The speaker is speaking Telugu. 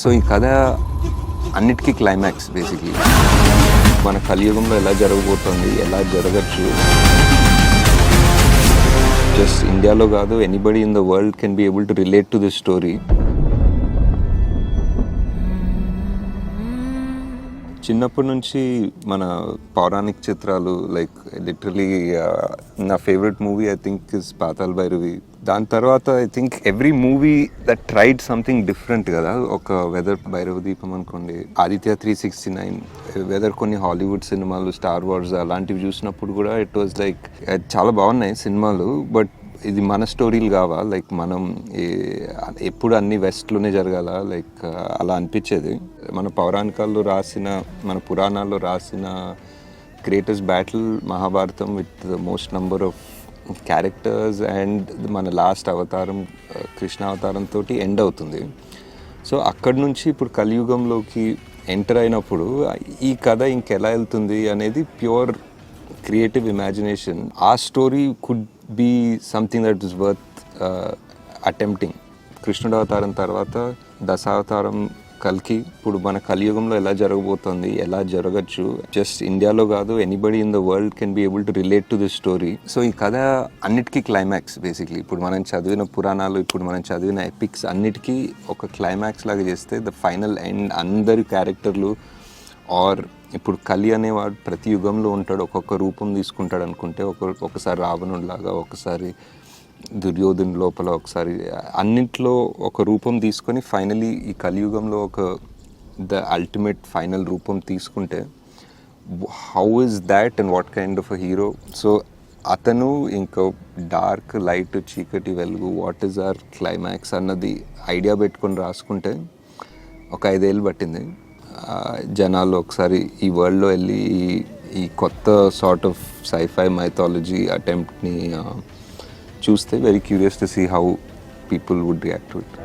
సో ఈ కథ అన్నిటికీ క్లైమాక్స్ బేసిక్లీ మన కలియుగంలో ఎలా జరగబోతోంది, ఎలా జరగచ్చు. జస్ట్ ఇండియాలో కాదు, anybody in the world can be able to relate to this story. చిన్నప్పటి నుంచి మన పౌరాణిక చిత్రాలు లైక్ లిటరలీ నా favourite movie I think is Pathala Bhairavi. దాని తర్వాత I think every movie that tried something different కదా. ఒక వెదర్ భైరవ దీపం అనుకోండి, ఆదిత్య 369, వెదర్ కొన్ని హాలీవుడ్ సినిమాలు, స్టార్ వార్స్ అలాంటివి చూసినప్పుడు కూడా ఇట్ వాజ్ లైక్ చాలా బాగున్నాయి సినిమాలు. బట్ ఇది మన స్టోరీలు కావా, లైక్ మనం ఎప్పుడు అన్ని వెస్ట్లోనే జరగాల, లైక్ అలా అనిపించేది. మన పౌరాణికాల్లో రాసిన, మన పురాణాల్లో రాసిన greatest battle Mahabharatam with the most number of characters and మన లాస్ట్ అవతారం కృష్ణావతారంతో ఎండ్ అవుతుంది. సో అక్కడి నుంచి ఇప్పుడు కలియుగంలోకి ఎంటర్ అయినప్పుడు ఈ కథ ఇంకెలా వెళ్తుంది అనేది ప్యూర్ క్రియేటివ్ ఇమాజినేషన్. ఆ story could be something that is worth attempting. కృష్ణుడు అవతారం తర్వాత దశావతారం కల్కి, ఇప్పుడు మన కలియుగంలో ఎలా జరగబోతోంది, ఎలా జరగచ్చు. జస్ట్ ఇండియాలో కాదు, anybody in the world can be able to relate to this story. So ఈ కథ అన్నిటికీ క్లైమాక్స్ బేసిక్లీ. ఇప్పుడు మనం చదివిన పురాణాలు, ఇప్పుడు మనం చదివిన ఎపిక్స్ అన్నిటికీ ఒక క్లైమాక్స్ లాగా చేస్తే ద ఫైనల్ ఎండ్ అందరి క్యారెక్టర్లు. ఆర్ ఇప్పుడు కలి అనేవాడు ప్రతి యుగంలో ఉంటాడు, ఒక్కొక్క రూపం తీసుకుంటాడు అనుకుంటే, ఒకసారి రావణుడిలాగా, ఒకసారి దుర్యోధన్ లోపల, ఒకసారి అన్నింటిలో ఒక రూపం తీసుకొని ఫైనలీ ఈ కలియుగంలో ఒక ద అల్టిమేట్ ఫైనల్ రూపం తీసుకుంటే how is that and what kind of a hero. So అతను ఇంకా డార్క్, లైట్, చీకటి, వెలుగు, వాట్ ఈజ్ అవర్ క్లైమాక్స్ అన్నది ఐడియా పెట్టుకొని రాసుకుంటే ఒక 5 ఏళ్ళు పట్టింది. జనాలు ఒకసారి ఈ వరల్డ్లో వెళ్ళి ఈ కొత్త సార్ట్ ఆఫ్ సైఫై మైథాలజీ అటెంప్ట్ని చూస్తే very curious to see how people would react to it.